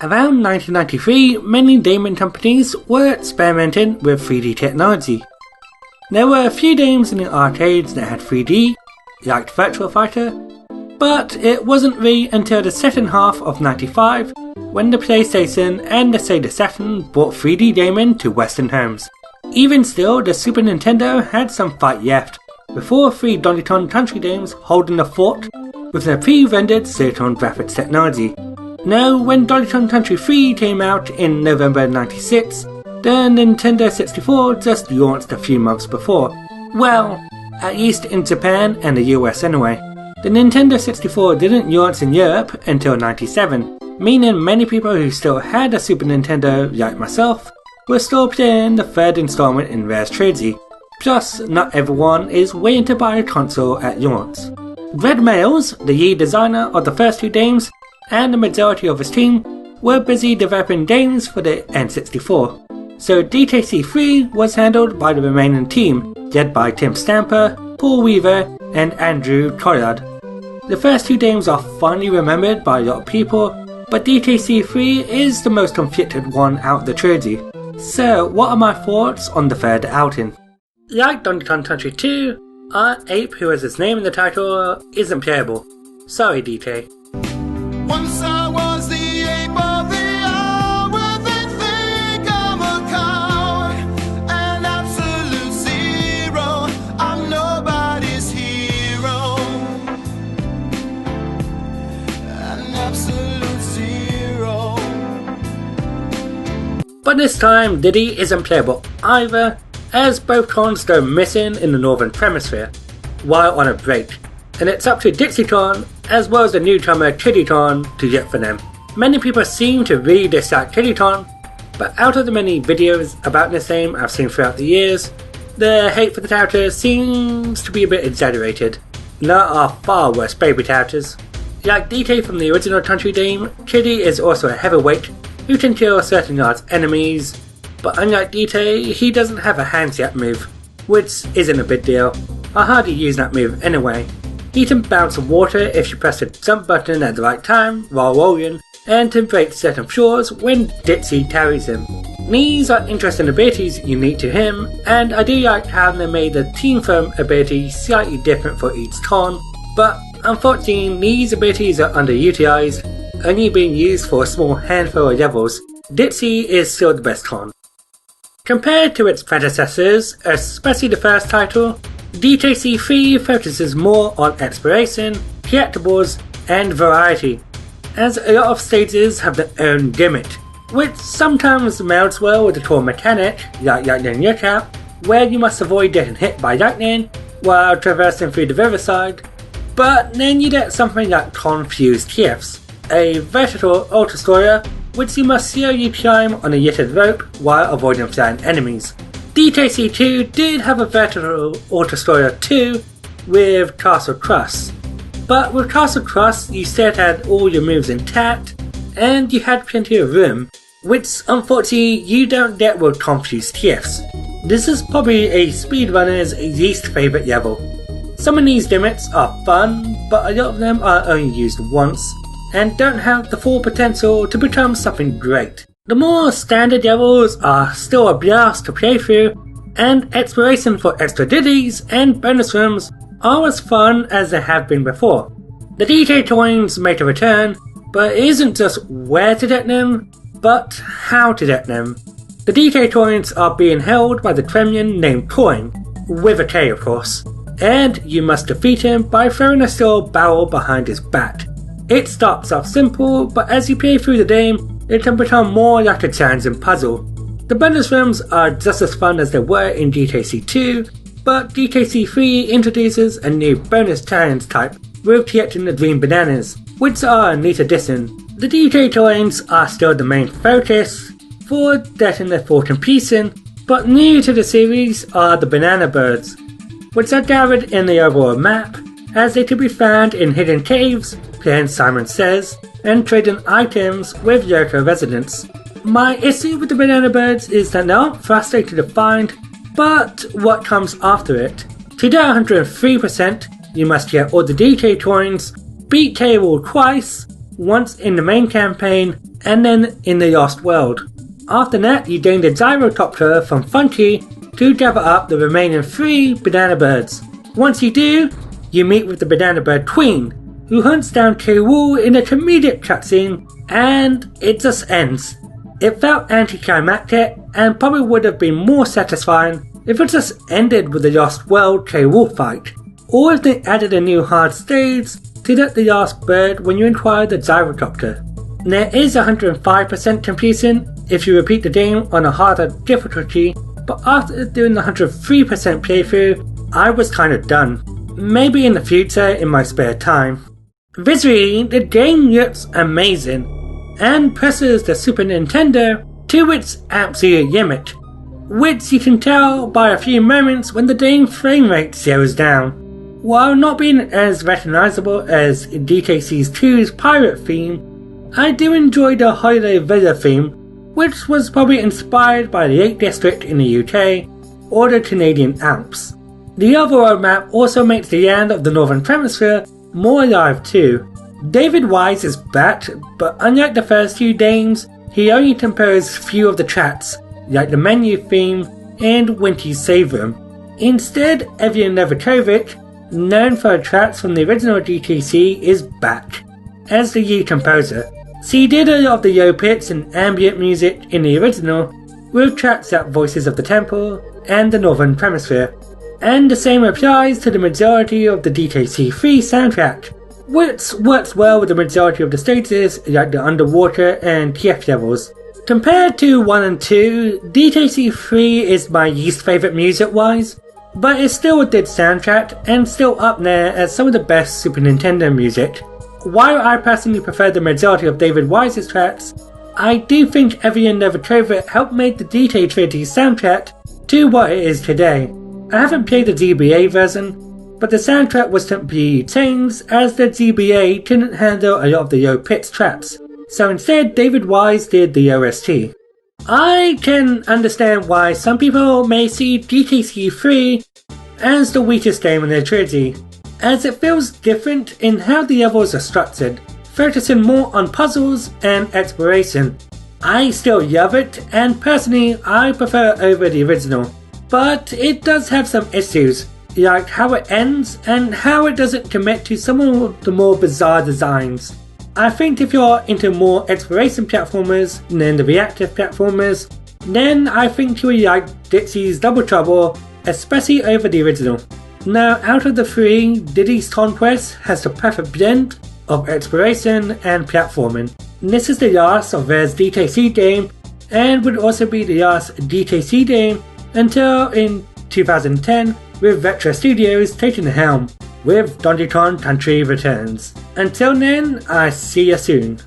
Around 1993, many gaming companies were experimenting with 3D technology. There were a few games in the arcades that had 3D, like Virtua Fighter, but it wasn't really until the second half of 95 when the PlayStation and the Sega Saturn brought 3D gaming to Western homes. Even still, the Super Nintendo had some fight left before 3 Donkey Kong Country games holding the fort with their pre-rendered silicon graphics technology. Now, when Donkey Kong Country 3 came out in November 96, the Nintendo 64 just launched a few months before. Well, at least in Japan and the US anyway. The Nintendo 64 didn't launch in Europe until 97, meaning many people who still had a Super Nintendo, like myself, were still playing the third installment in Rare's Trilogy. Plus, not everyone is willing to buy a console at launch. Greg Mayles, the lead designer of the first 2 games, and the majority of his team were busy developing games for the N64, so DKC3 was handled by the remaining team, led by Tim Stamper, Paul Weaver, and Andrew Collard. The first 2 games are fondly remembered by a lot of people, but DKC3 is the most conflicted one out of the trilogy. So, what are my thoughts on the third outing? Like Donkey Kong Country 2, our ape who has his name in the title isn't playable. Sorry, DK. Once I was the ape of the hour, they think I'm a coward, an absolute zero, I'm nobody's hero, an absolute zero. But this time, Diddy isn't playable either, as both Kongs go missing in the Northern Hemisphere while on a break, and it's up to Dixie Kong as well as the newcomer Kiddy Kong to look for them. Many people seem to really dislike Kiddy Kong, but out of the many videos about this game I've seen throughout the years, the hate for the character seems to be a bit exaggerated. There are far worse baby characters. Like DK from the original Country game, Kiddy is also a heavyweight who can kill certain large enemies, but unlike DK, he doesn't have a handshake move, which isn't a big deal. I hardly use that move anyway. He can bounce on water if you press the jump button at the right time while rolling, and can break certain floors when Dipsy carries him. These are interesting abilities unique to him, and I do like how they made the Team Foam ability slightly different for each Kong, but unfortunately these abilities are underutilized, only being used for a small handful of levels. Dipsy is still the best Kong. Compared to its predecessors, especially the first title, DKC3 focuses more on exploration, collectibles, and variety, as a lot of stages have their own gimmick, which sometimes melds well with the core mechanic, like Lightning Lookout, where you must avoid getting hit by lightning while traversing through the riverside, but then you get something like Confused Cliffs, a vertical auto-storer which you must slowly climb on a littered rope while avoiding flying enemies. DKC2 did have a vertical auto-storer too, with Castle Crust, but with Castle Crust you still had all your moves intact, and you had plenty of room, which unfortunately you don't get with Confused Cliffs. This is probably a speedrunner's least favourite level. Some of these gimmicks are fun, but a lot of them are only used once, and don't have the full potential to become something great. The more standard levels are still a blast to play through, and exploration for extra ditties and bonus rooms are as fun as they have been before. The DK coins make a return, but it isn't just where to get them, but how to get them. The DK coins are being held by the Kremlin named Coin, with a K of course, and you must defeat him by throwing a steel barrel behind his back. It starts off simple, but as you play through the game, it can become more like a challenging puzzle. The bonus rooms are just as fun as they were in DKC2, but DKC3 introduces a new bonus challenge type with collecting the green bananas, which are a neat addition. The DK coins are still the main focus for getting the fortune piecing, but new to the series are the banana birds, which are gathered in the overall map, as they can be found in hidden caves, playing Simon Says, and trading items with local residents. My issue with the banana birds is that they aren't frustrating to find, but what comes after it. To get 103%, you must get all the DK coins, beat K-Rool twice, once in the main campaign and then in the Lost World. After that, you gain the Gyrocopter from Funky to gather up the remaining 3 banana birds. Once you do, you meet with the banana bird queen, who hunts down K-Rool in a comedic cutscene, and it just ends. It felt anticlimactic and probably would have been more satisfying if it just ended with the Lost World K-Rool fight, or if they added a new hard stage to let the last bird when you acquire the Gyrocopter. There is 105% completion if you repeat the game on a harder difficulty, but after doing the 103% playthrough, I was kinda done. Maybe in the future in my spare time. Visually, the game looks amazing, and presses the Super Nintendo to its absolute limit, which you can tell by a few moments when the game frame rate slows down. While not being as recognizable as DKC 2's pirate theme, I do enjoy the Holiday Villa theme, which was probably inspired by the Lake District in the UK or the Canadian Alps. The overall map also makes the land of the Northern Hemisphere more alive too. David Wise is back, but unlike the first few games, he only composed few of the tracks, like the menu theme and Winty's Save Room. Instead, Evian Levikovic, known for tracks from the original DTC, is back as the lead composer. She did a lot of the low pitch and ambient music in the original, with tracks like Voices of the Temple and the Northern Hemisphere. And the same applies to the majority of the DKC 3 soundtrack, which works well with the majority of the stages like the underwater and TF levels. Compared to 1 and 2, DKC 3 is my least favourite music-wise, but it's still a good soundtrack and still up there as some of the best Super Nintendo music. While I personally prefer the majority of David Wise's tracks, I do think Evian Levikovic helped make the DK Trilogy soundtrack to what it is today. I haven't played the GBA version, but the soundtrack was simply changed as the GBA couldn't handle a lot of the low-pitched tracks, so instead David Wise did the OST. I can understand why some people may see DKC 3 as the weakest game in the trilogy, as it feels different in how the levels are structured, focusing more on puzzles and exploration. I still love it, and personally I prefer it over the original, but it does have some issues, like how it ends and how it doesn't commit to some of the more bizarre designs. I think if you're into more exploration platformers than the reactive platformers, then I think you will like Dixie's Double Trouble, especially over the original. Now, out of the 3, Diddy's Conquest has the perfect blend of exploration and platforming. This is the last of Rare's DKC game, and would also be the last DKC game until in 2010, with Retro Studios taking the helm, with Donkey Kong Country Returns. Until then, I see you soon.